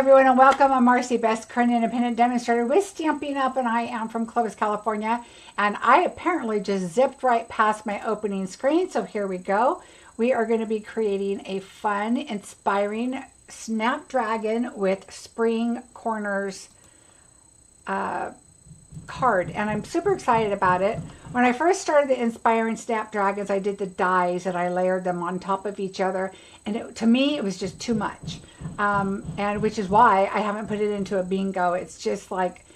everyone, and welcome. I'm Marcie, best current independent demonstrator with Stampin' Up, and I am from Clovis, California. And I apparently just zipped right past my opening screen, so here we go. We are going to be creating a fun, inspiring Snapdragon with spring corners card, and I'm super excited about it. When I first started the Inspiring Snapdragons, I did the dies and I layered them on top of each other, and to me it was just too much, and which is why I haven't put it into a bingo. It's just like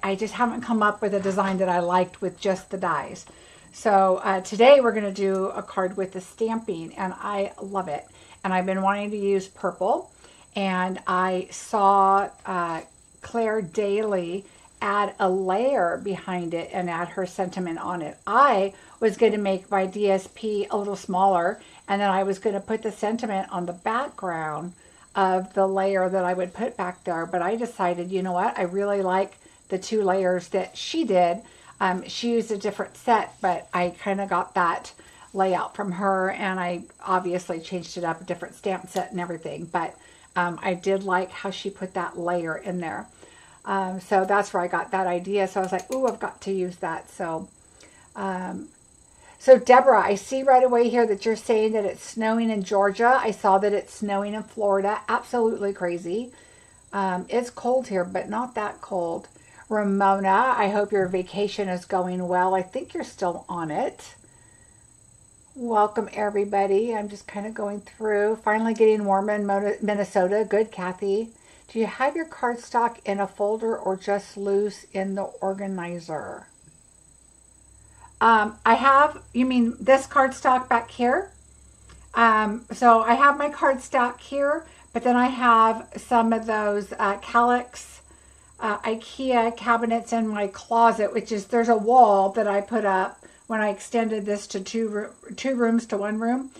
I just haven't come up with a design that I liked with just the dies. So today we're going to do a card with the stamping, and I love it. And I've been wanting to use purple, and I saw Claire Daly add a layer behind it and add her sentiment on it. I was going to make my DSP a little smaller, and then I was going to put the sentiment on the background of the layer that I would put back there. But I decided, you know what, I really like the two layers that she did. She used a different set, but I kind of got that layout from her, and I obviously changed it up, a different stamp set and everything. But I did like how she put that layer in there. So that's where I got that idea. So I was like, ooh, I've got to use that. So, so Deborah, I see right away here that you're saying that it's snowing in Georgia. I saw that it's snowing in Florida. Absolutely crazy. It's cold here, but not that cold. Ramona, I hope your vacation is going well. I think you're still on it. Welcome, everybody. I'm just kind of going through. Finally getting warm in Minnesota. Good, Kathy. Do you have your cardstock in a folder or just loose in the organizer? I have, you mean this cardstock back here? So I have my cardstock here, but then I have some of those Calyx IKEA cabinets in my closet, which is, there's a wall that I put up when I extended this to two rooms to one room.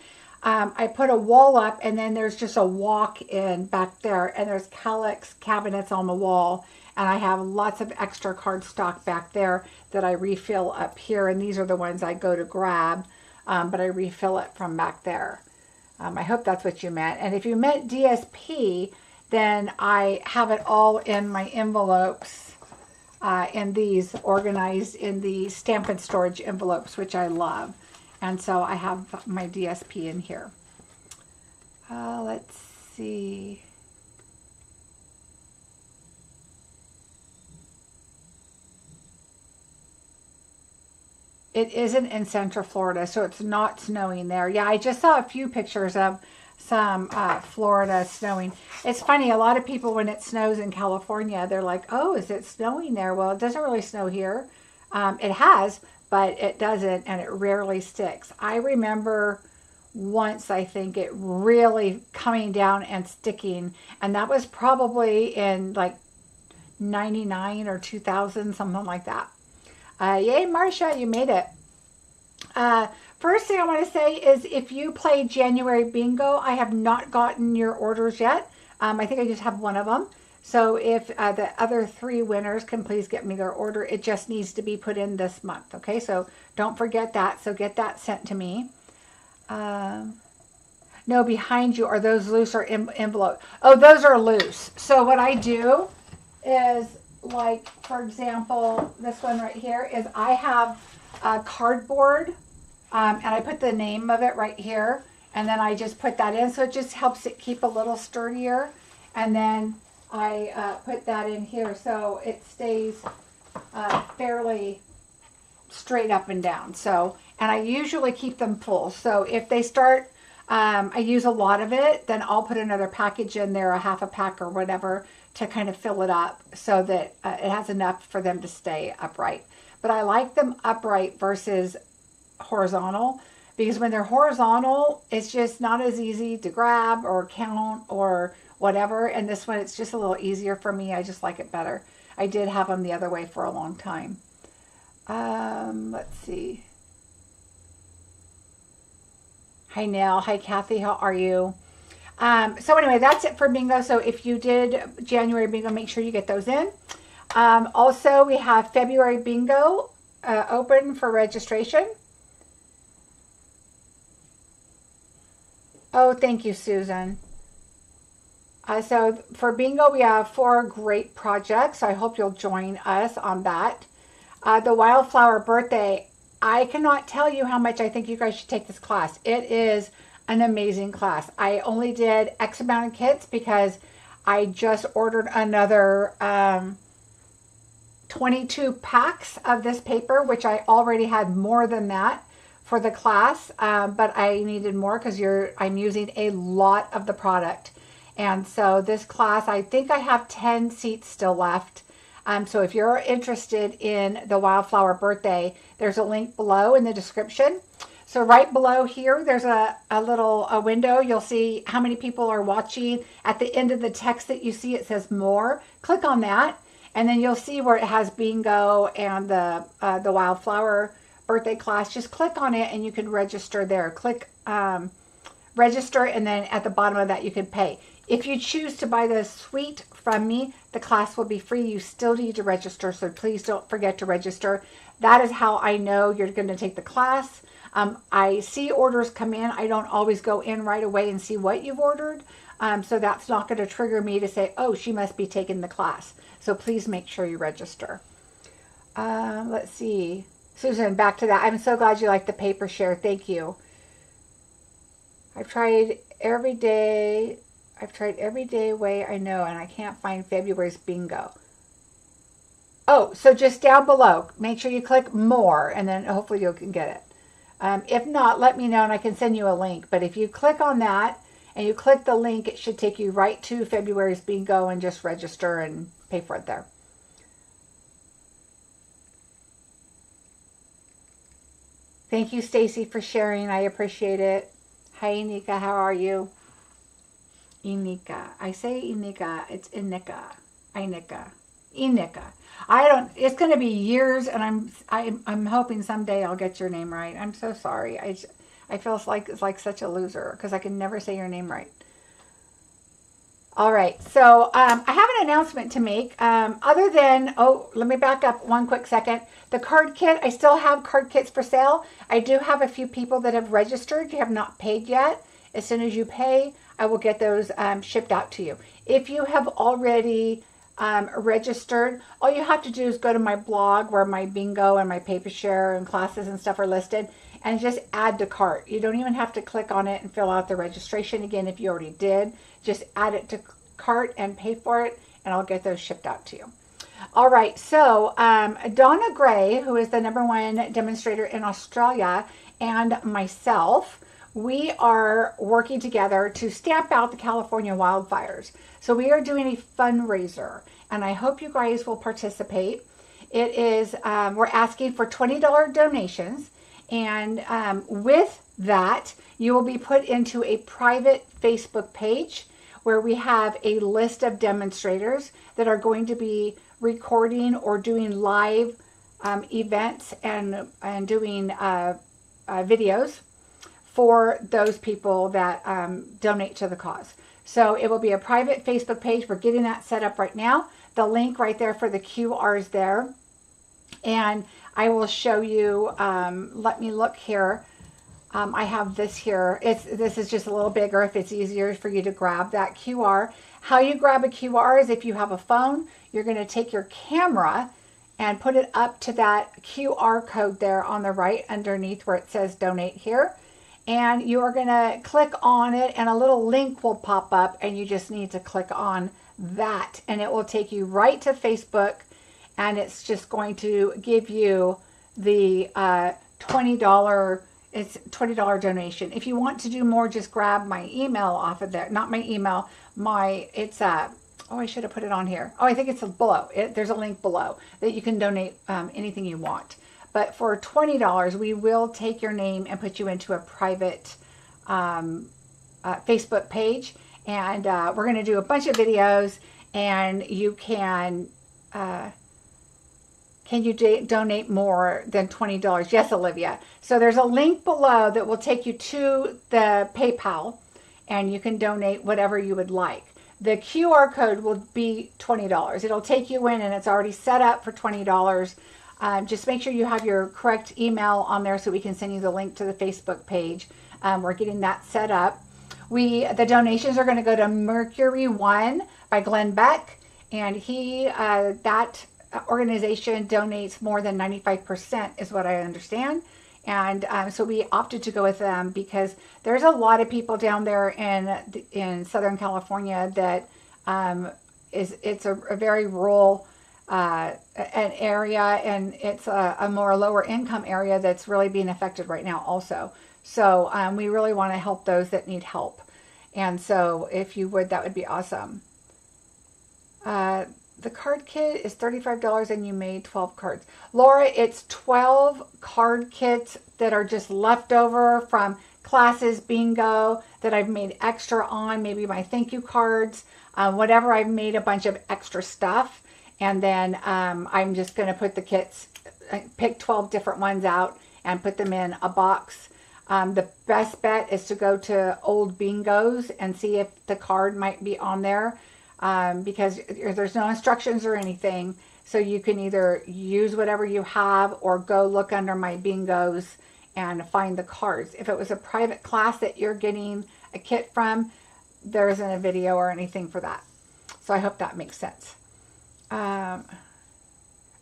I put a wall up, and then there's just a walk-in back there, and there's Calyx cabinets on the wall, and I have lots of extra cardstock back there that I refill up here, and these are the ones I go to grab, but I refill it from back there. I hope that's what you meant. And if you meant DSP, then I have it all in my envelopes, in these, organized in the Stampin' storage envelopes, which I love. And so I have my DSP in here. Let's see. It isn't in Central Florida, so it's not snowing there. Yeah, I just saw a few pictures of some Florida snowing. It's funny, a lot of people, when it snows in California, they're like, oh, is it snowing there? Well, it doesn't really snow here. It has, but it doesn't, and it rarely sticks. I remember once, I think, it really coming down and sticking, and that was probably in like 99 or 2000, something like that. Yay, Marcia, you made it. First thing I want to say is, if you play January Bingo, I have not gotten your orders yet. I think I just have one of them. So if the other three winners can please get me their order, it just needs to be put in this month. Okay, so don't forget that. So get that sent to me. No, behind you, are those loose or envelope? Oh, those are loose. So what I do is, like, for example, this one right here is, I have cardboard, and I put the name of it right here, and then I just put that in, so it just helps it keep a little sturdier. And then I put that in here so it stays fairly straight up and down. So, and I usually keep them full. So if they start, I use a lot of it, then I'll put another package in there, a half a pack or whatever, to kind of fill it up so that it has enough for them to stay upright. But I like them upright versus horizontal, because when they're horizontal, it's just not as easy to grab or count or whatever. And this one, it's just a little easier for me. I just like it better. I did have them the other way for a long time. Let's see. Hi, Nell. Hi, Kathy. How are you? So anyway, that's it for bingo. So if you did January bingo, make sure you get those in. Also, we have February bingo open for registration. Oh, thank you, Susan. So for bingo, we have 4 great projects. So I hope you'll join us on that. The Wildflower Birthday, I cannot tell you how much I think you guys should take this class. It is an amazing class. I only did X amount of kits because I just ordered another 22 packs of this paper, which I already had more than that for the class, but I needed more because I'm using a lot of the product. And so this class, I think I have 10 seats still left. So if you're interested in the Wildflower Birthday, there's a link below in the description. So right below here, there's a little window. You'll see how many people are watching. At the end of the text that you see, it says more. Click on that, and then you'll see where it has bingo and the Wildflower Birthday class. Just click on it, and you can register there. Click register, and then at the bottom of that, you can pay. If you choose to buy the suite from me, the class will be free. You still need to register, so please don't forget to register. That is how I know you're going to take the class. I see orders come in. I don't always go in right away and see what you've ordered. So that's not going to trigger me to say, oh, she must be taking the class. So please make sure you register. Let's see. Susan, back to that. I'm so glad you like the paper share. Thank you. I've tried every day way I know, and I can't find February's bingo. Oh, so just down below, make sure you click more, and then hopefully you can get it. If not, let me know and I can send you a link. But if you click on that and you click the link, it should take you right to February's bingo and just register and pay for it there. Thank you, Stacy, for sharing. I appreciate it. Hi, Inika. How are you? Inika. I say Inika. It's Inika. Inika. Inika. It's going to be years, and I'm hoping someday I'll get your name right. I'm so sorry. I feel like such a loser because I can never say your name right. All right. So I have an announcement to make. Other than, let me back up one quick second. The card kit, I still have card kits for sale. I do have a few people that have registered. You have not paid yet. As soon as you pay, I will get those shipped out to you. If you have already registered, all you have to do is go to my blog where my bingo and my paper share and classes and stuff are listed, and just add to cart. You don't even have to click on it and fill out the registration again if you already did. Just add it to cart and pay for it, and I'll get those shipped out to you. All right, so Donna Gray, who is the #1 demonstrator in Australia, and myself, we are working together to stamp out the California wildfires. So we are doing a fundraiser, and I hope you guys will participate. It is, we're asking for $20 donations, and with that, you will be put into a private Facebook page where we have a list of demonstrators that are going to be recording or doing live events and doing videos for those people that donate to the cause. So it will be a private Facebook page. We're getting that set up right now. The link right there for the QR is there. And I will show you, let me look here. I have this here. This is just a little bigger if it's easier for you to grab that QR. How you grab a QR is if you have a phone, you're going to take your camera and put it up to that QR code there on the right underneath where it says donate here. And you are going to click on it and a little link will pop up, and you just need to click on that and it will take you right to Facebook, and it's just going to give you the $20 donation. If you want to do more, just grab my email off of there. Not my email, it's oh, I should have put it on here. Oh, I think it's below. There's a link below that you can donate anything you want. But for $20, we will take your name and put you into a private Facebook page. And we're going to do a bunch of videos, and you can you donate more than $20? Yes, Olivia. So there's a link below that will take you to the PayPal, and you can donate whatever you would like. The QR code will be $20. It'll take you in, and it's already set up for $20. Just make sure you have your correct email on there so we can send you the link to the Facebook page. We're getting that set up. The donations are going to go to Mercury One by Glenn Beck, and that organization donates more than 95%, is what I understand. And so we opted to go with them because there's a lot of people down there in Southern California that it's a very rural an area, and it's a more lower income area that's really being affected right now also. So we really want to help those that need help. And so if you would, that would be awesome. The card kit is $35 and you made 12 cards. Laura, it's 12 card kits that are just leftover from classes, bingo, that I've made extra on, maybe my thank you cards, whatever. I've made a bunch of extra stuff. And then I'm just going to put the kits, pick 12 different ones out and put them in a box. The best bet is to go to old bingos and see if the card might be on there. Because there's no instructions or anything, so you can either use whatever you have or go look under my bingos and find the cards. If it was a private class that you're getting a kit from, there isn't a video or anything for that. So I hope that makes sense.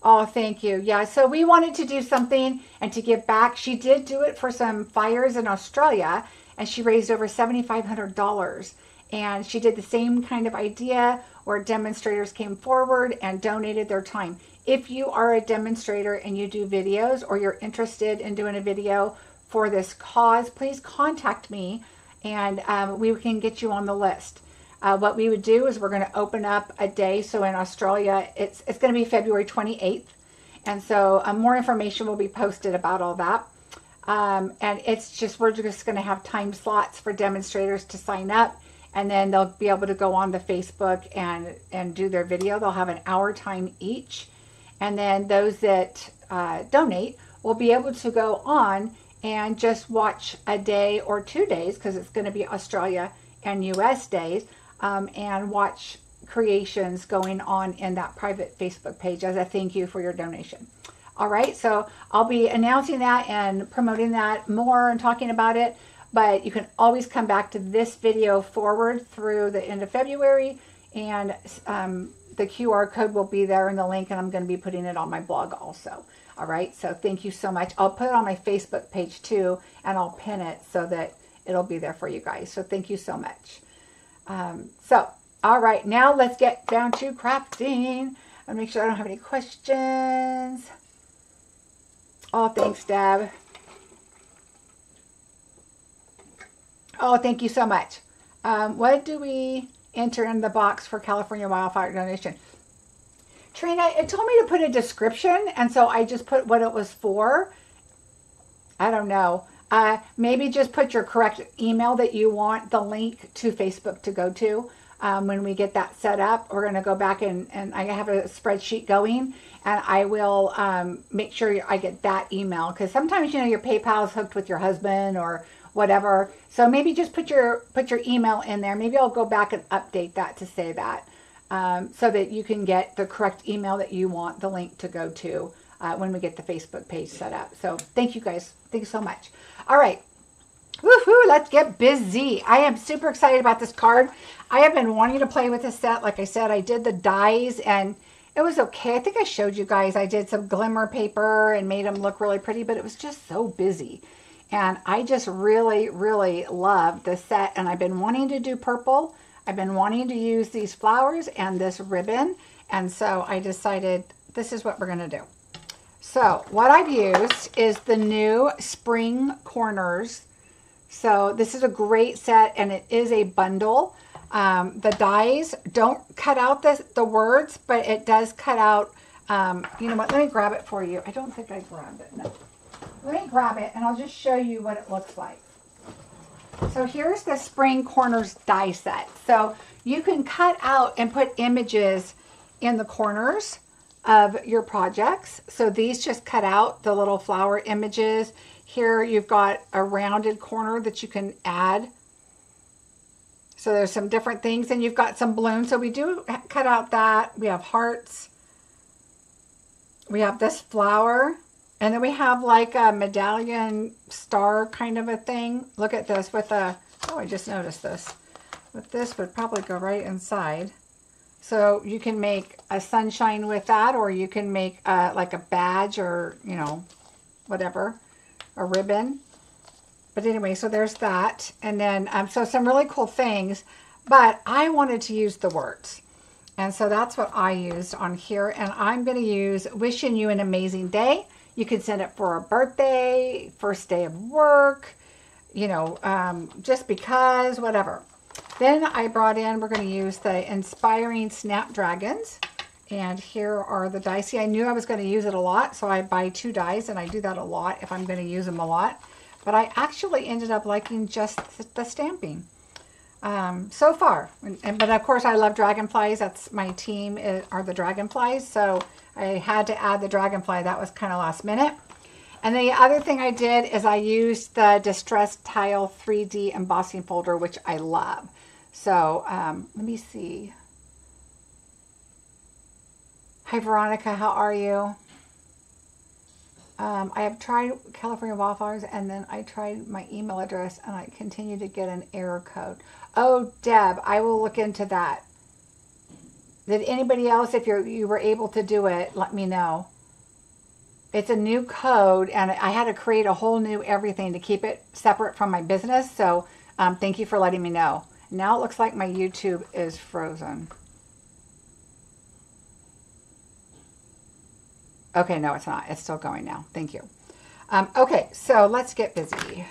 Oh, thank you. Yeah, so we wanted to do something and to give back. She did do it for some fires in Australia, and she raised over $7,500. And she did the same kind of idea where demonstrators came forward and donated their time. If you are a demonstrator and you do videos, or you're interested in doing a video for this cause, please contact me and we can get you on the list. What we would do is we're going to open up a day. So in Australia, it's going to be February 28th. And so more information will be posted about all that. And it's just, we're just going to have time slots for demonstrators to sign up. And then they'll be able to go on the Facebook and do their video. They'll have an hour time each. And then those that donate will be able to go on and just watch a day or 2 days, because it's going to be Australia and US days, and watch creations going on in that private Facebook page as a thank you for your donation. All right, so I'll be announcing that and promoting that more and talking about it. But you can always come back to this video forward through the end of February, and the QR code will be there in the link, and I'm going to be putting it on my blog also. All right, so thank you so much. I'll put it on my Facebook page too, and I'll pin it so that it'll be there for you guys. So thank you so much. All right, now let's get down to crafting. I'll make sure I don't have any questions. Oh, thanks, Deb. Oh, thank you so much. What do we enter in the box for California wildfire donation? Trina, it told me to put a description, and so I just put what it was for. I don't know. Maybe just put your correct email that you want the link to Facebook to go to. When we get that set up, we're going to go back and I have a spreadsheet going, and I will make sure I get that email, because sometimes, you know, your PayPal is hooked with your husband or whatever. So maybe just put your email in there. Maybe I'll go back and update that to say that, so that you can get the correct email that you want the link to go to when we get the Facebook page set up. So thank you guys. Thank you so much. All right. Woohoo, let's get busy. I am super excited about this card. I have been wanting to play with this set. Like I said, I did the dies and it was okay. I think I showed you guys. I did some glimmer paper and made them look really pretty, but it was just so busy. And I just really, really love this set. And I've been wanting to do purple. I've been wanting to use these flowers and this ribbon. And so I decided this is what we're going to do. So what I've used is the new Spring Corners. So this is a great set, and it is a bundle. The dies don't cut out the words, but it does cut out, you know what, let me grab it for you. I don't think I grabbed it, no. Let me grab it, and I'll just show you what it looks like. So here's the Spring Corners die set. So you can cut out and put images in the corners of your projects. So these just cut out the little flower images. Here you've got a rounded corner that you can add. So there's some different things, and you've got some balloons. So we do cut out that. We have hearts. We have this flower, And then we have like a medallion star kind of a thing. Look at this with a, oh, I just noticed this. With this would probably go right inside. So you can make a sunshine with that, or you can make like a badge, or, you know, whatever, a ribbon. But anyway, so there's that. And then, so some really cool things, but I wanted to use the words. And so that's what I used on here. And I'm going to use wishing you an amazing day. You can send it for a birthday, first day of work, you know, just because, whatever. Then I brought in, we're going to use the Inspiring Snapdragons. And here are the dies. See, I knew I was going to use it a lot, so I buy 2 dies, and I do that a lot if I'm going to use them a lot. But I actually ended up liking just the stamping so far. But of course, I love dragonflies. That's my team, are the dragonflies. So I had to add the dragonfly. That was kind of last minute. And the other thing I did is I used the Distressed Tile 3D embossing folder, which I love. So let me see. Hi, Veronica. How are you? I have tried California Wildfires, and then I tried my email address, and I continue to get an error code. Oh, Deb, I will look into that. Did anybody else, if you were able to do it, let me know. It's a new code, and I had to create a whole new everything to keep it separate from my business. So thank you for letting me know. Now it looks like my YouTube is frozen. Okay, no, it's not. It's still going now. Thank you. Okay, so let's get busy.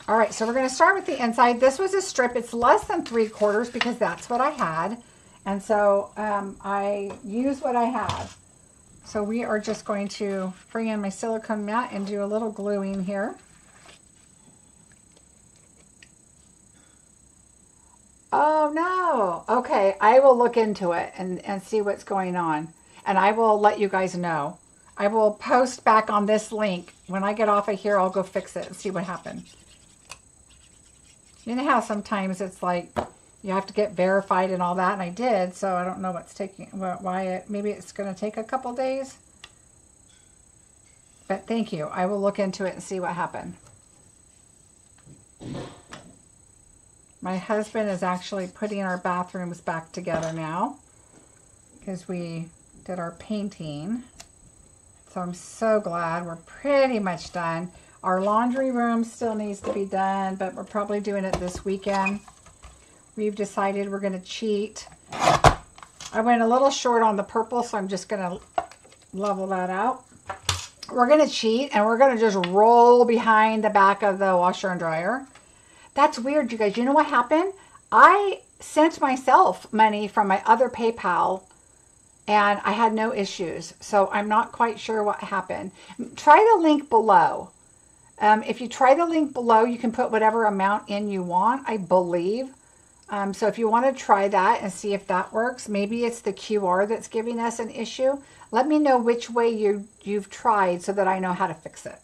All right, so we're going to start with the inside. This was a strip. It's less than 3/4 because that's what I had. And so I use what I have. So we are just going to bring in my silicone mat and do a little gluing here. Oh no. Okay, I will look into it and see what's going on. And I will let you guys know. I will post back on this link. When I get off of here, I'll go fix it and see what happened. You know how sometimes it's like you have to get verified and all that, and I did, so I don't know what's taking, maybe it's going to take a couple days. But thank you. I will look into it and see what happened. My husband is actually putting our bathrooms back together now because we did our painting. So I'm so glad we're pretty much done. Our laundry room still needs to be done, but we're probably doing it this weekend. We've decided we're going to cheat. I went a little short on the purple, so I'm just going to level that out. We're going to cheat, and we're going to just roll behind the back of the washer and dryer. That's weird, you guys. You know what happened? I sent myself money from my other PayPal, and I had no issues. So I'm not quite sure what happened. Try the link below. If you try the link below, you can put whatever amount in you want, I believe. So if you want to try that and see if that works, maybe it's the QR that's giving us an issue. Let me know which way you've tried so that I know how to fix it.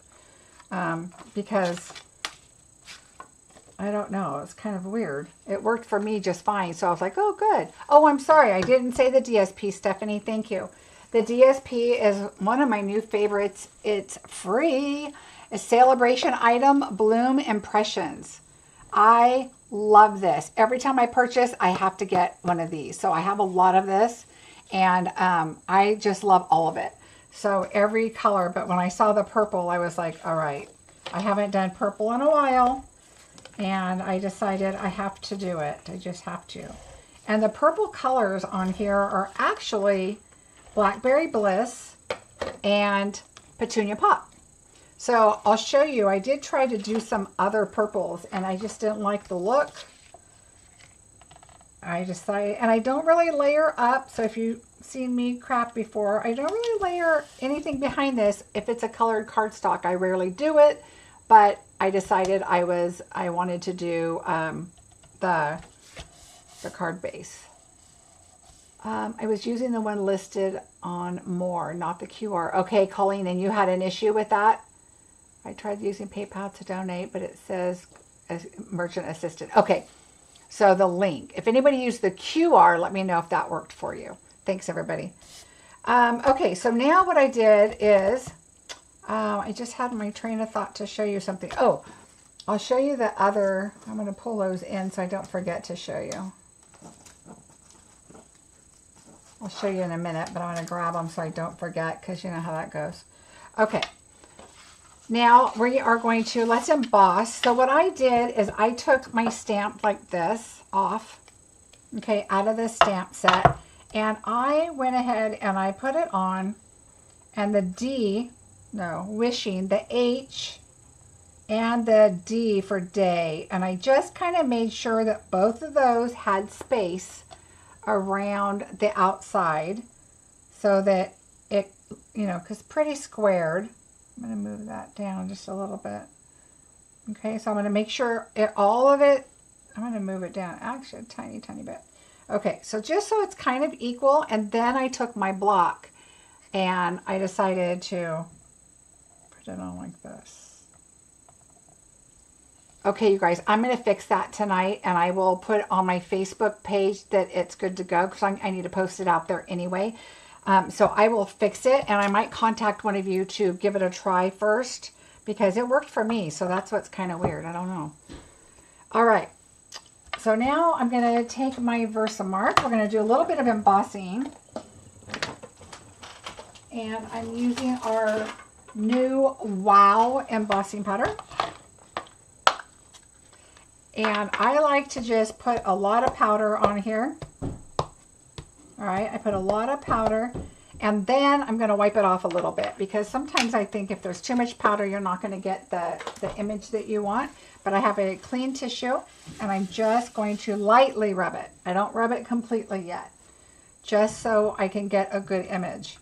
Because I don't know, it's kind of weird. It worked for me just fine, so I was like, oh, good. Oh, I'm sorry, I didn't say the DSP, Stephanie. Thank you. The DSP is one of my new favorites. It's free. A celebration item, Bloom Impressions. I love this. Every time I purchase, I have to get one of these. So I have a lot of this, and I just love all of it. So every color, but when I saw the purple, I was like, all right, I haven't done purple in a while, and I decided I have to do it. I just have to. And the purple colors on here are actually Blackberry Bliss and Petunia Pop. So I'll show you. I did try to do some other purples, and I just didn't like the look. I decided, and I don't really layer up. So if you've seen me craft before, I don't really layer anything behind this. If it's a colored cardstock, I rarely do it, but I decided I wanted to do the card base. I was using the one listed on more, not the QR. Okay, Colleen, and you had an issue with that? I tried using PayPal to donate, but it says as merchant assistant. Okay, so the link. If anybody used the QR, let me know if that worked for you. Thanks, everybody. Okay, so now what I did is, I just had my train of thought to show you something. Oh, I'll show you the other. I'm going to pull those in so I don't forget to show you. I'll show you in a minute, but I'm going to grab them so I don't forget, because you know how that goes. Okay. Now we are going to, let's emboss. So what I did is I took my stamp like this off, okay, out of the stamp set. And I went ahead and I put it on, and the D, no, wishing, the H and the D for day. And I just kind of made sure that both of those had space around the outside so that it, you know, because pretty squared. I'm going to move that down just a little bit. Okay, so I'm going to make sure all of it, I'm going to move it down actually a tiny, tiny bit. Okay, so just so it's kind of equal, and then I took my block and I decided to put it on like this. Okay, you guys, I'm going to fix that tonight, and I will put on my Facebook page that it's good to go, because I need to post it out there anyway. So I will fix it, and I might contact one of you to give it a try first, because it worked for me. So that's what's kind of weird. I don't know. All right. So now I'm going to take my Versamark. We're going to do a little bit of embossing. And I'm using our new Wow embossing powder. And I like to just put a lot of powder on here. All right, I put a lot of powder, and then I'm going to wipe it off a little bit, because sometimes I think if there's too much powder, you're not going to get the image that you want. But I have a clean tissue, and I'm just going to lightly rub it. I don't rub it completely yet, just so I can get a good image.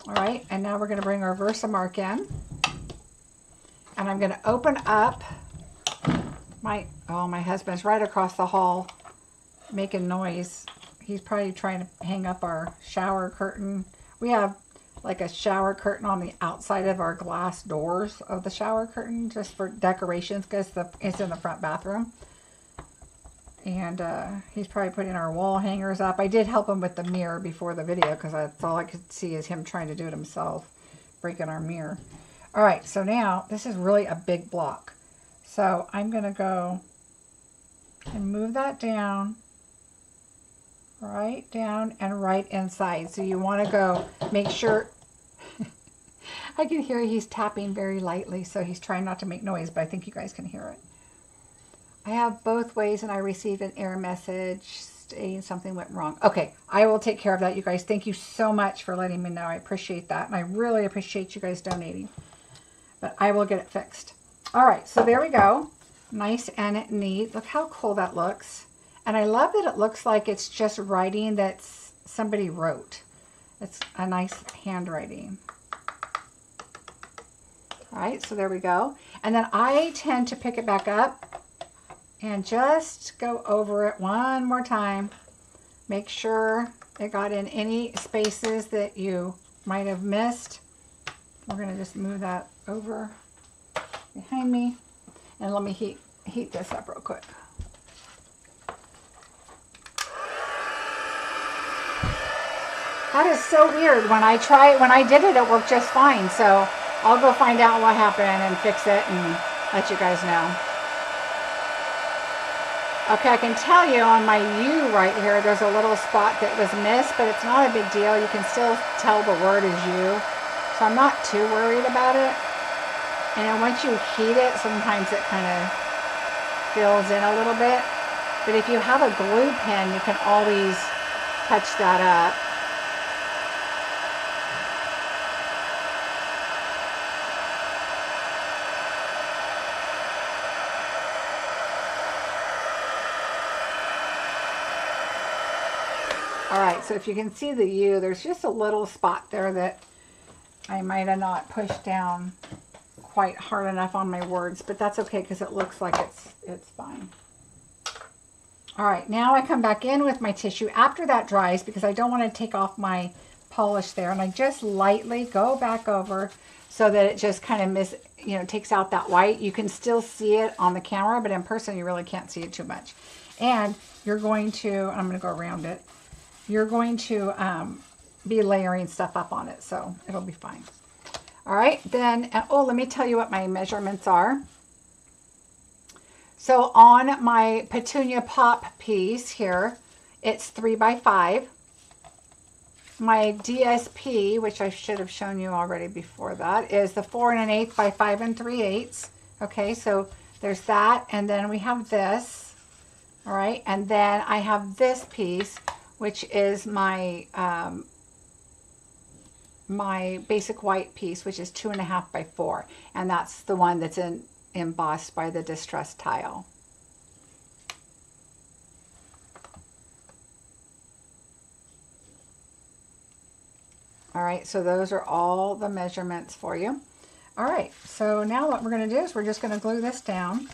All right, and now we're going to bring our Versamark in, and I'm going to open up my husband's right across the hall making noise. He's probably trying to hang up our shower curtain. We have like a shower curtain on the outside of our glass doors of the shower curtain, just for decorations, because it's in the front bathroom. And he's probably putting our wall hangers up. I did help him with the mirror before the video, because that's all I could see is him trying to do it himself, breaking our mirror. All right, so now this is really a big block. So I'm going to go and move that down. Right down and right inside. So you want to go make sure. I can hear he's tapping very lightly, so he's trying not to make noise, but I think you guys can hear it. I have both ways, and I received an error message stating something went wrong. Okay, I will take care of that, you guys. Thank you so much for letting me know. I appreciate that, and I really appreciate you guys donating. But I will get it fixed. All right, so there we go. Nice and neat. Look how cool that looks. And I love that it looks like it's just writing that somebody wrote. It's a nice handwriting. All right, so there we go. And then I tend to pick it back up and just go over it one more time. Make sure it got in any spaces that you might have missed. We're going to just move that over behind me. And let me heat this up real quick. That is so weird. When I did it, it worked just fine. So I'll go find out what happened and fix it and let you guys know. Okay, I can tell you on my U right here, there's a little spot that was missed, but it's not a big deal. You can still tell the word is U. So I'm not too worried about it. And then once you heat it, sometimes it kind of fills in a little bit. But if you have a glue pen, you can always touch that up. All right, so if you can see the U, there's just a little spot there that I might have not pushed down quite hard enough on my words, but that's okay because it looks like it's fine. All right, now I come back in with my tissue after that dries, because I don't want to take off my polish there, and I just lightly go back over so that it just kind of takes out that white. You can still see it on the camera, but in person you really can't see it too much. And you're going to, I'm going to go around it. You're going to be layering stuff up on it, so it'll be fine. All right, then, oh, let me tell you what my measurements are. So on my Petunia Pop piece here, it's 3 by 5. My DSP, which I should have shown you already before that, is the 4 1/8 by 5 3/8. Okay, so there's that, and then we have this. All right, and then I have this piece, which is my my basic white piece, which is 2 1/2 by 4, and that's the one that's embossed by the distressed tile. All right, so those are all the measurements for you. All right, so now what we're going to do is we're just going to glue this down.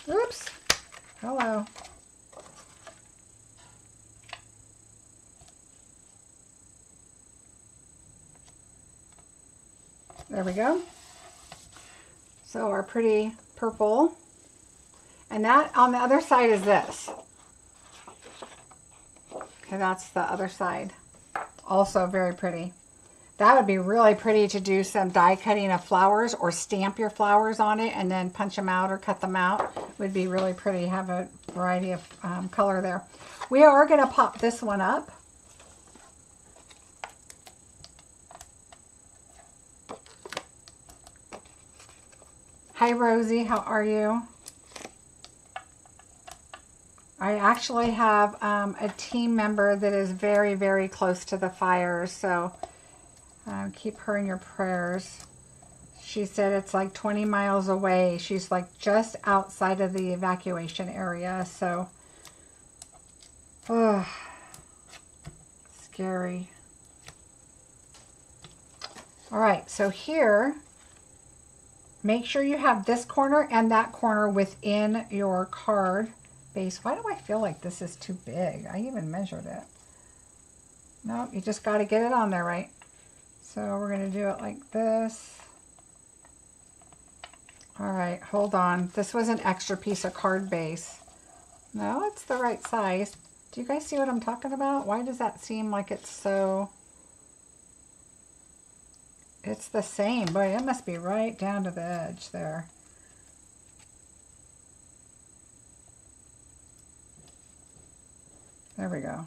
Oops. Hello. There we go. So our pretty purple. And that on the other side is this. Okay, that's the other side. Also very pretty. That would be really pretty to do some die cutting of flowers or stamp your flowers on it and then punch them out or cut them out. Would be really pretty. Have a variety of color there. We are going to pop this one up. Hi Rosie, how are you? I actually have a team member that is very, very close to the fires, so keep her in your prayers. She said it's like 20 miles away. She's like just outside of the evacuation area, so oh, scary. All right, so here, make sure you have this corner and that corner within your card base. Why do I feel like this is too big? I even measured it. No, you just got to get it on there right. So we're going to do it like this. All right, hold on. This was an extra piece of card base. No, it's the right size. Do you guys see what I'm talking about? Why does that seem like it's so... It's the same. Boy, it must be right down to the edge there. There we go.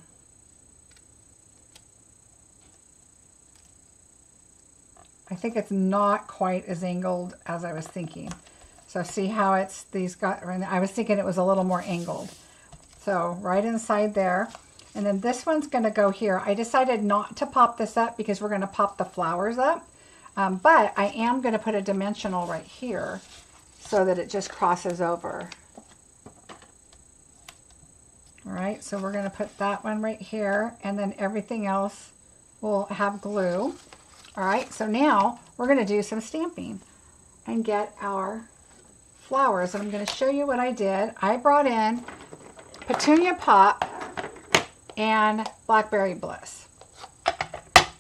I think it's not quite as angled as I was thinking. So see how it's these got, I was thinking it was a little more angled. So right inside there. And then this one's going to go here. I decided not to pop this up because we're going to pop the flowers up. But I am going to put a dimensional right here so that it just crosses over. All right, so we're going to put that one right here, and then everything else will have glue. All right, so now we're going to do some stamping and get our flowers. And I'm going to show you what I did. I brought in Petunia Pop and Blackberry Bliss. All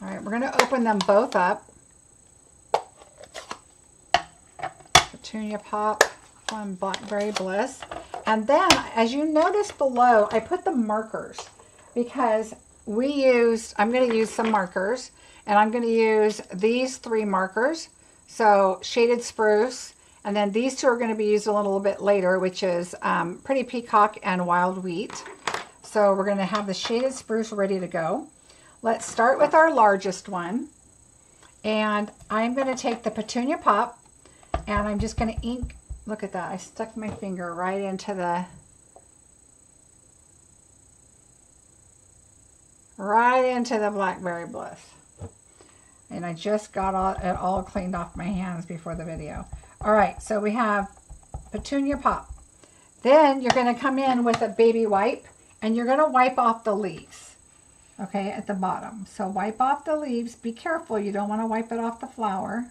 right, we're going to open them both up. Petunia Pop and Blackberry Bliss. And then, as you notice below, I put the markers because I'm going to use some markers, and I'm going to use these 3 markers. So Shaded Spruce, and then these 2 are going to be used a little bit later, which is Pretty Peacock and Wild Wheat. So we're going to have the Shaded Spruce ready to go. Let's start with our largest one. And I'm going to take the Petunia Pop, and I'm just going to ink. Look at that. I stuck my finger right into the Blackberry Bliss. And I just got it all cleaned off my hands before the video. All right, so we have Petunia Pop. Then you're going to come in with a baby wipe, and you're going to wipe off the leaves, okay, at the bottom. So wipe off the leaves. Be careful. You don't want to wipe it off the flower.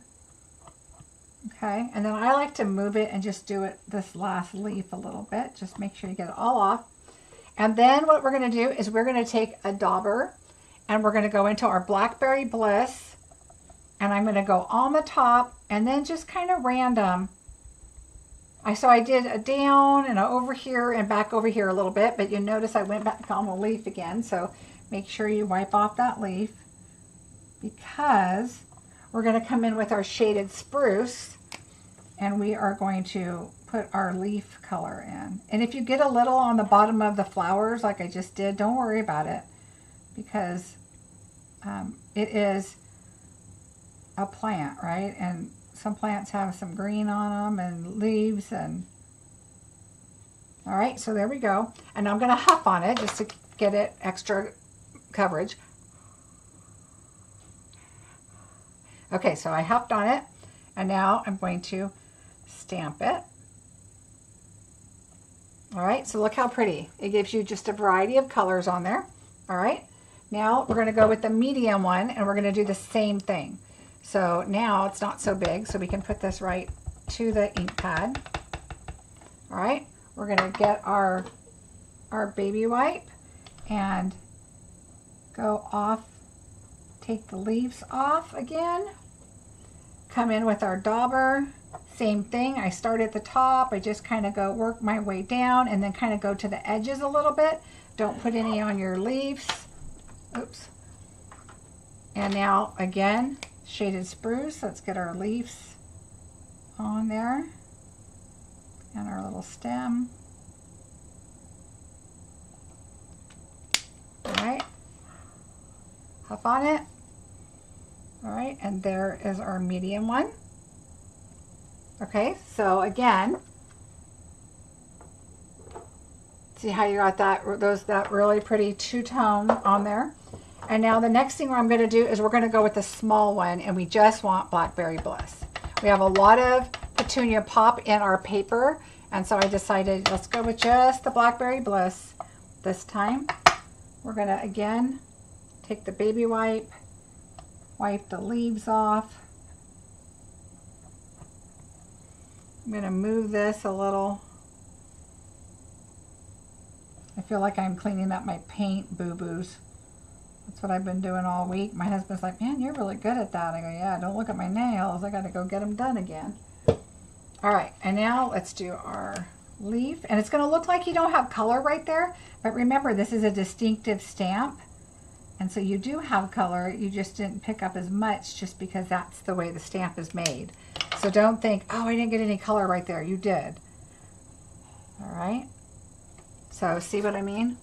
Okay, and then I like to move it and just do it this last leaf a little bit. Just make sure you get it all off. And then what we're going to do is we're going to take a dauber, and we're going to go into our Blackberry Bliss, and I'm going to go on the top and then just kind of random. So I did a down and a over here and back over here a little bit, but you notice I went back on the leaf again. So make sure you wipe off that leaf, because we're going to come in with our shaded spruce, and we are going to put our leaf color in. And if you get a little on the bottom of the flowers like I just did, don't worry about it, because it is a plant, right? And some plants have some green on them and leaves. And all right, so there we go. And I'm going to huff on it just to get it extra coverage. Okay, so I huffed on it, and now I'm going to stamp it. All right, so look how pretty. It gives you just a variety of colors on there. All right, now we're going to go with the medium one, and we're going to do the same thing. So now it's not so big, so we can put this right to the ink pad. All right, we're going to get our baby wipe and go off, take the leaves off again, come in with our dauber. Same thing, I start at the top, I just kind of go work my way down and then kind of go to the edges a little bit. Don't put any on your leaves. Oops. And now again, shaded spruce. Let's get our leaves on there and our little stem. All right, hop on it. All right, and there is our medium one. Okay, so again, see how you got that really pretty two-tone on there. And now the next thing I'm going to do is we're going to go with the small one, and we just want Blackberry Bliss. We have a lot of Petunia Pop in our paper, and so I decided let's go with just the Blackberry Bliss this time. We're going to again take the baby wipe, wipe the leaves off. I'm going to move this a little. I feel like I'm cleaning up my paint boo-boos. That's what I've been doing all week. My husband's like, man, you're really good at that. I go, yeah, don't look at my nails. I got to go get them done again. All right, and now let's do our leaf. And it's going to look like you don't have color right there. But remember, this is a distinctive stamp. And so you do have color. You just didn't pick up as much just because that's the way the stamp is made. So don't think, oh, I didn't get any color right there. You did. All right. So see what I mean?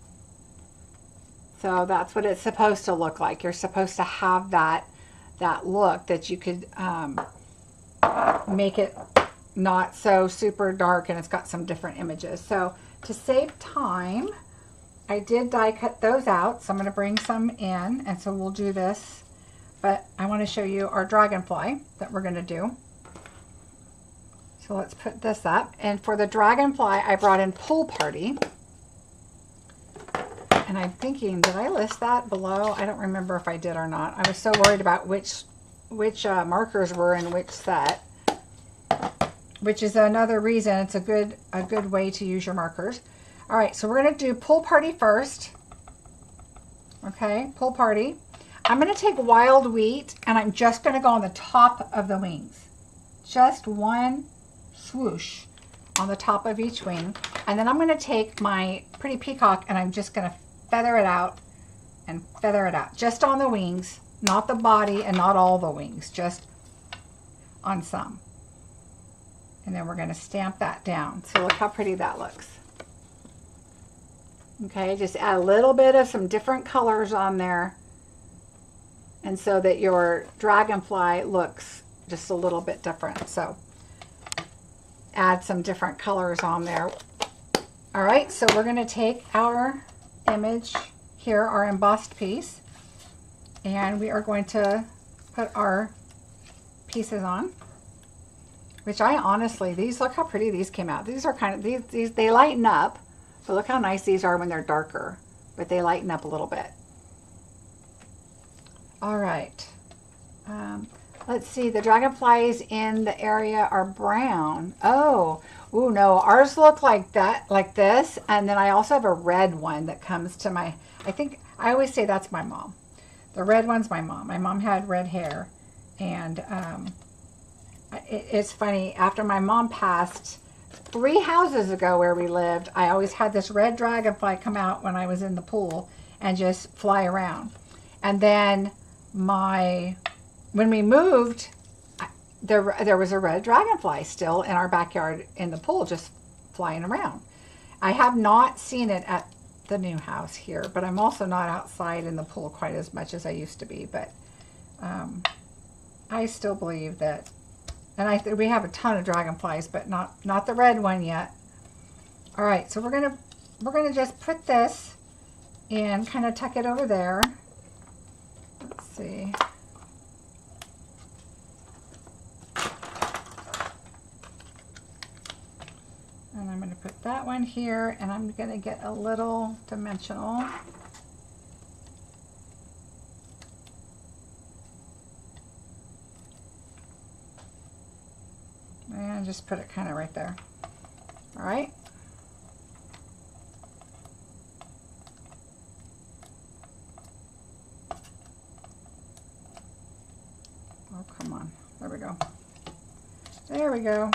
So that's what it's supposed to look like. You're supposed to have that look that you could make it not so super dark, and it's got some different images. So to save time, I did die cut those out. So I'm going to bring some in, and so we'll do this. But I want to show you our Dragonfly that we're going to do. So let's put this up. And for the Dragonfly, I brought in Pool Party. And I'm thinking, did I list that below? I don't remember if I did or not. I was so worried about which markers were in which set, which is another reason it's a good way to use your markers. All right, so we're going to do Pool Party first. Okay, Pool Party. I'm going to take Wild Wheat, and I'm just going to go on the top of the wings. Just one swoosh on the top of each wing. And then I'm going to take my Pretty Peacock, and I'm just going to feather it out and feather it out. Just on the wings, not the body and not all the wings, just on some. And then we're going to stamp that down. So look how pretty that looks. Okay, just add a little bit of some different colors on there, and so that your Dragonfly looks just a little bit different. So add some different colors on there. All right, so we're going to take our image here, our embossed piece, and we are going to put our pieces on, which I honestly, these, look how pretty these came out. These are kind of, these they lighten up. So look how nice these are when they're darker, but they lighten up a little bit. All right. Let's see, the Dragonflies in the area are brown. Oh, ooh, no, ours look like that, like this. And then I also have a red one that comes to my, I think, I always say that's my mom. The red one's my mom. My mom had red hair. And it's funny, after my mom passed 3 houses ago where we lived, I always had this red dragonfly come out when I was in the pool and just fly around. And then when we moved, there was a red dragonfly still in our backyard in the pool, just flying around. I have not seen it at the new house here, but I'm also not outside in the pool quite as much as I used to be. But I still believe that, and we have a ton of dragonflies, but not the red one yet. All right, so we're gonna just put this and kind of tuck it over there. Let's see. And I'm going to put that one here, and I'm going to get a little dimensional. And just put it kind of right there. All right. Oh, come on. There we go. There we go.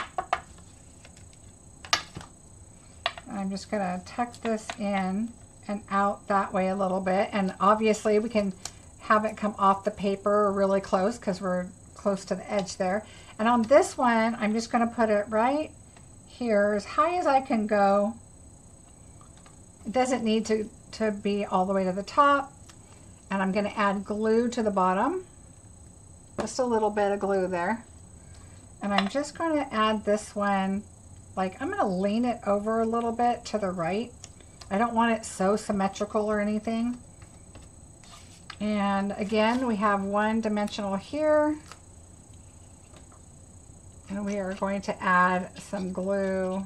I'm just going to tuck this in and out that way a little bit. And obviously we can have it come off the paper really close because we're close to the edge there. And on this one, I'm just going to put it right here as high as I can go. It doesn't need to be all the way to the top. And I'm going to add glue to the bottom. Just a little bit of glue there. And I'm just going to add this one. Like, I'm going to lean it over a little bit to the right. I don't want it so symmetrical or anything. And again, we have one dimensional here. And we are going to add some glue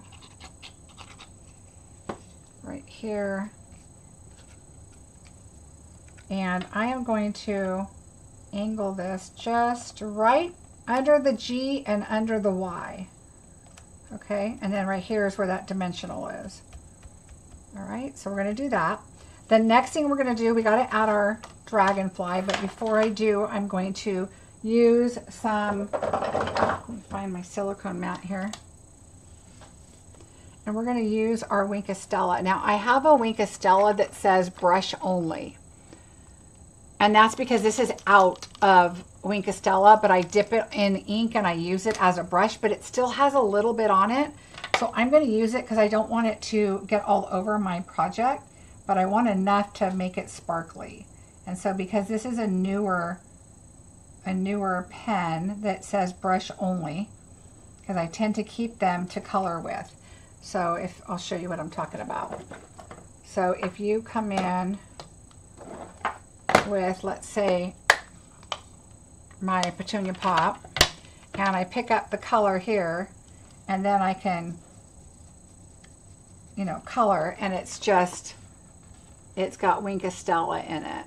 right here. And I am going to angle this just right under the G and under the Y. Okay, and then right here is where that dimensional is. All right, so we're going to do that. The next thing we're going to do, we got to add our dragonfly, but before I do, I'm going to use some, let me find my silicone mat here. And we're going to use our Wink of Stella. Now, I have a Wink of Stella that says brush only. And that's because this is out of Wink of Stella, but I dip it in ink and I use it as a brush, but it still has a little bit on it. So I'm going to use it because I don't want it to get all over my project, but I want enough to make it sparkly. And so because this is a newer pen that says brush only, because I tend to keep them to color with. So I'll show you what I'm talking about. So if you come in with, let's say, my Petunia Pop, and I pick up the color here, and then I can, color, and it's got Wink of Stella in it.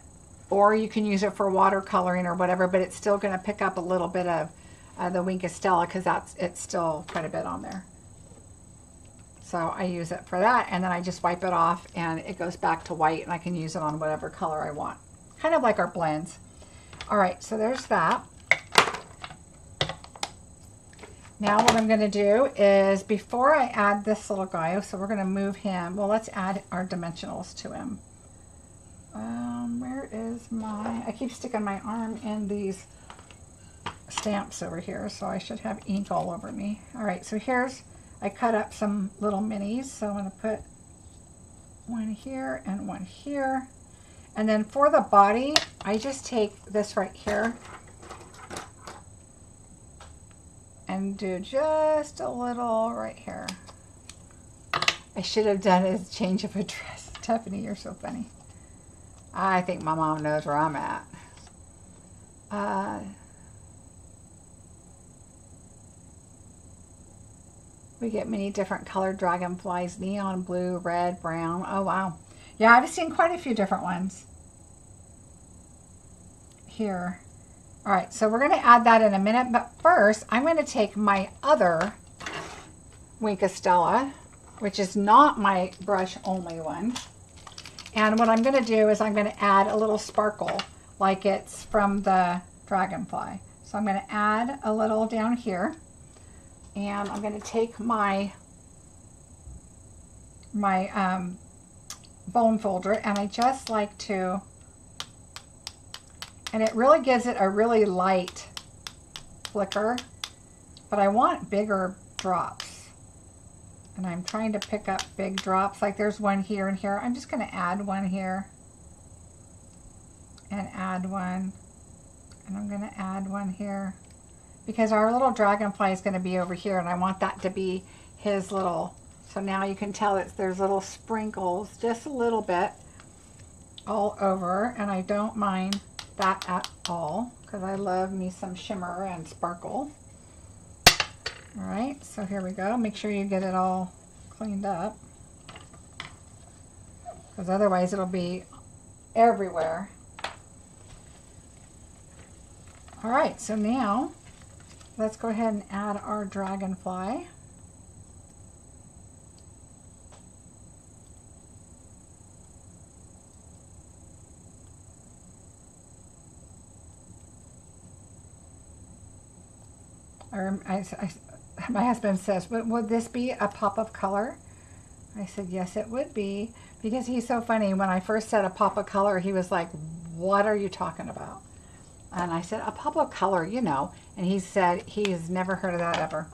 Or you can use it for watercoloring or whatever, but it's still going to pick up a little bit of the Wink of Stella because it's still quite a bit on there. So I use it for that, and then I just wipe it off, and it goes back to white, and I can use it on whatever color I want. Kind of like our blends. All right, so there's that. Now what I'm going to do is, before I add this little guy, so we're going to move him, well, let's add our dimensionals to him. Where is I keep sticking my arm in these stamps over here, so I should have ink all over me. All right, so I cut up some little minis, so I'm going to put one here and one here. And then for the body, I just take this right here and do just a little right here. I should have done a change of address. Tiffany, you're so funny. I think my mom knows where I'm at. We get many different colored dragonflies, neon blue, red, brown. Oh, wow. Yeah, I've seen quite a few different ones here. All right, so we're going to add that in a minute, but first I'm going to take my other Wink of Stella, which is not my brush only one. And what I'm going to do is I'm going to add a little sparkle like it's from the Dragonfly. So I'm going to add a little down here, and I'm going to take my bone folder, and I just like to, and it really gives it a really light flicker, but I want bigger drops, and I'm trying to pick up big drops. Like there's one here and here. I'm just going to add one here and add one, and I'm going to add one here, because our little dragonfly is going to be over here, and I want that to be his little. So now you can tell there's little sprinkles, just a little bit, all over, and I don't mind that at all, because I love me some shimmer and sparkle. All right, so here we go. Make sure you get it all cleaned up, because otherwise it'll be everywhere. All right, so now let's go ahead and add our dragonfly. My husband says, would this be a pop of color? I said, yes, it would be, because he's so funny. When I first said a pop of color, he was like, what are you talking about? And I said, a pop of color, you know. And he said he has never heard of that ever.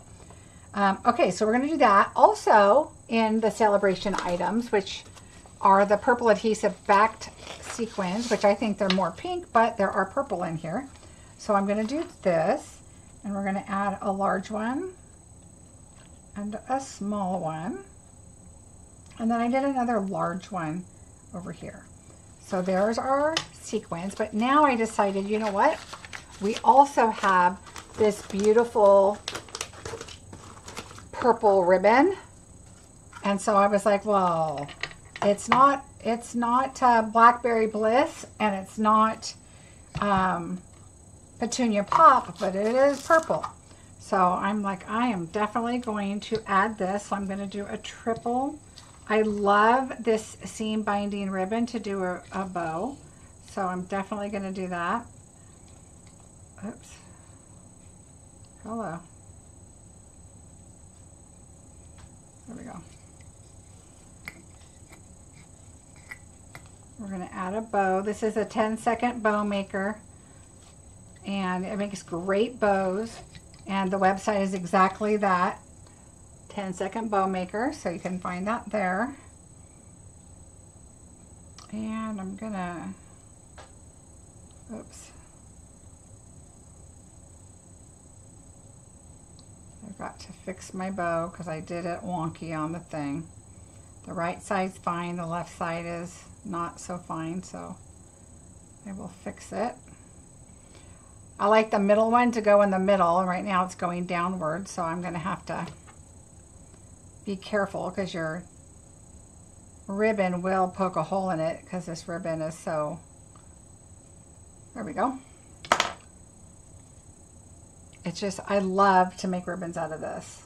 Okay, so we're going to do that. Also, in the celebration items, which are the purple adhesive backed sequins, which I think they're more pink, but there are purple in here. So I'm going to do this. And we're going to add a large one and a small one. And then I did another large one over here. So there's our sequins. But now I decided, you know what? We also have this beautiful purple ribbon. And so I was like, well, it's not Blackberry Bliss, and it's not Petunia Pop, but it is purple. So I'm like, I am definitely going to add this. So I'm going to do a triple. I love this seam binding ribbon to do a bow. So I'm definitely going to do that. Oops. Hello. There we go. We're going to add a bow. This is a 10-second bow maker, and it makes great bows, and the website is exactly that, 10-second bow maker, so you can find that there. And I'm gonna, oops, I've got to fix my bow because I did it wonky on the thing. The right side's fine, the left side is not so fine, so I will fix it. I like the middle one to go in the middle, and right now it's going downward, so I'm going to have to be careful because your ribbon will poke a hole in it because this ribbon is so, there we go. It's just, I love to make ribbons out of this.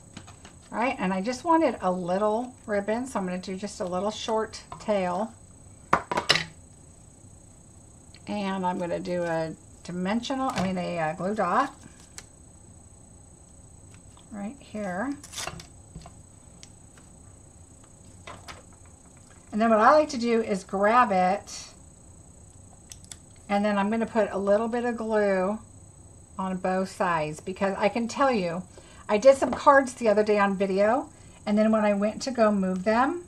All right, and I just wanted a little ribbon, so I'm going to do just a little short tail. And I'm going to do a dimensional, a glue dot right here. And then what I like to do is grab it, and then I'm going to put a little bit of glue on both sides, because I can tell you, I did some cards the other day on video, and then when I went to go move them,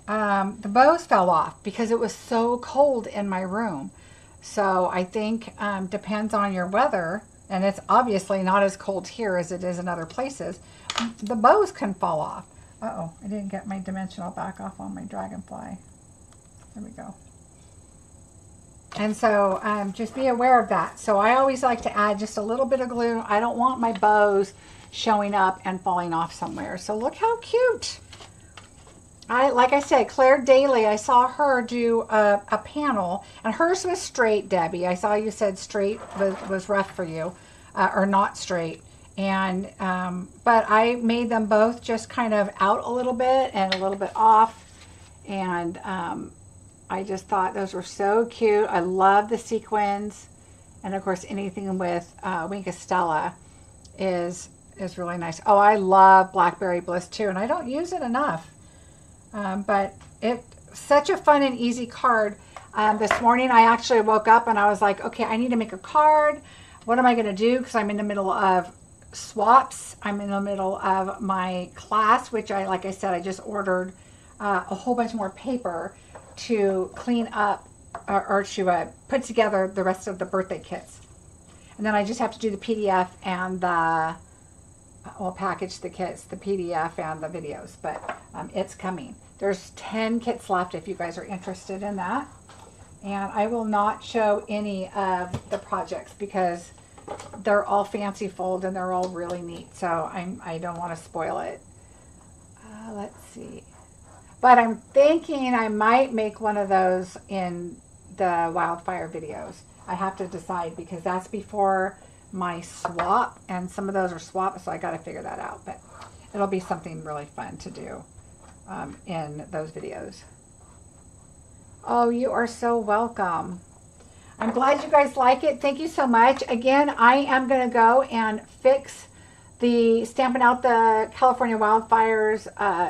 the bows fell off because it was so cold in my room. So I think depends on your weather, and it's obviously not as cold here as it is in other places. The bows can fall off. Uh-oh, I didn't get my dimensional back off on my dragonfly. There we go. And so just be aware of that. So I always like to add just a little bit of glue. I don't want my bows showing up and falling off somewhere. So look how cute. Like I said, Claire Daly, I saw her do a panel, and hers was straight, Debbie. I saw you said straight was rough for you, or not straight. And but I made them both just kind of out a little bit and a little bit off, and I just thought those were so cute. I love the sequins. And of course, anything with Wink of Stella is really nice. Oh, I love Blackberry Bliss too, and I don't use it enough. But it's such a fun and easy card. This morning I actually woke up and I was like, okay, I need to make a card. What am I going to do? Because I'm in the middle of swaps. I'm in the middle of my class, which like I said, I just ordered a whole bunch more paper to clean up or to put together the rest of the birthday kits. And then I just have to do the PDF and I'll package the kits, the PDF and the videos, but it's coming. There's 10 kits left if you guys are interested in that. And I will not show any of the projects because they're all fancy fold and they're all really neat. So I don't want to spoil it. Let's see. But I'm thinking I might make one of those in the wildfire videos. I have to decide because that's before my swap, and some of those are swaps, so I got to figure that out. But it'll be something really fun to do in those videos. Oh, you are so welcome. I'm glad you guys like it. Thank you so much. Again, I am going to go and fix the Stampin' Out the California Wildfires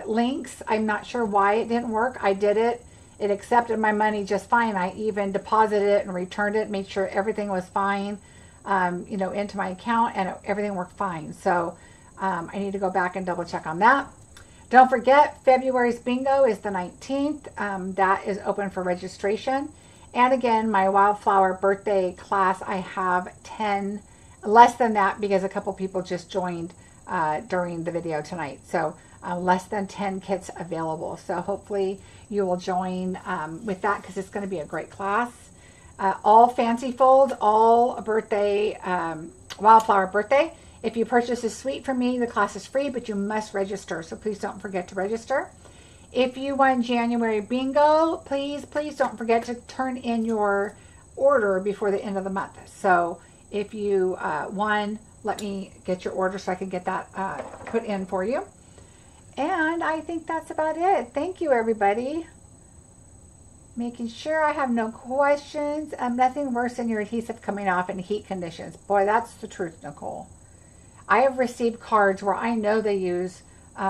links. I'm not sure why it didn't work. I did it. It accepted my money just fine. I even deposited it and returned it, made sure everything was fine, you know, into my account, and everything worked fine. So I need to go back and double check on that. Don't forget, February's bingo is the 19th. That is open for registration. And again, my wildflower birthday class, I have 10, less than that because a couple people just joined during the video tonight. So less than 10 kits available. So hopefully you will join with that because it's going to be a great class. All fancy fold, all birthday, wildflower birthday. If you purchase a suite from me, the class is free, but you must register. So please don't forget to register. If you won January bingo, please don't forget to turn in your order before the end of the month. So if you won, let me get your order so I can get that put in for you. And I think that's about it. Thank you, everybody. Making sure I have no questions. Nothing worse than your adhesive coming off in heat conditions. Boy, that's the truth, Nicole. I have received cards where I know they use, you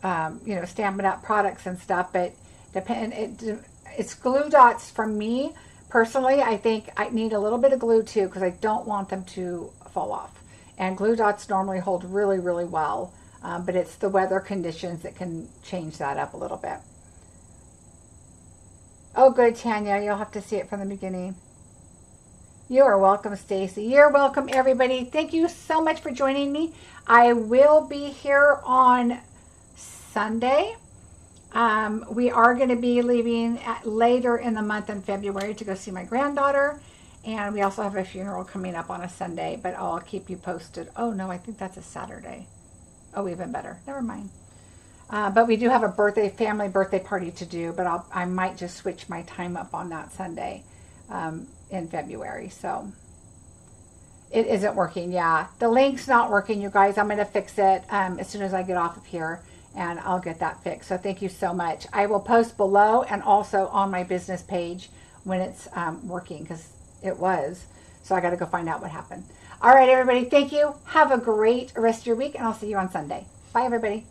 know, Stampin' Up products and stuff, but it's glue dots from me. Personally, I think I need a little bit of glue too because I don't want them to fall off. And glue dots normally hold really, really well, but it's the weather conditions that can change that up a little bit. Oh, good, Tanya. You'll have to see it from the beginning. You are welcome, Stacy. You're welcome, everybody. Thank you so much for joining me. I will be here on Sunday. We are going to be leaving later in the month in February to go see my granddaughter. And we also have a funeral coming up on a Sunday, but I'll keep you posted. Oh, no, I think that's a Saturday. Oh, even better. Never mind. But we do have a family birthday party to do, but I might just switch my time up on that Sunday in February. So it isn't working. Yeah, the link's not working, you guys. I'm going to fix it as soon as I get off of here, and I'll get that fixed. So thank you so much. I will post below and also on my business page when it's working, because it was. So I got to go find out what happened. All right, everybody. Thank you. Have a great rest of your week, and I'll see you on Sunday. Bye, everybody.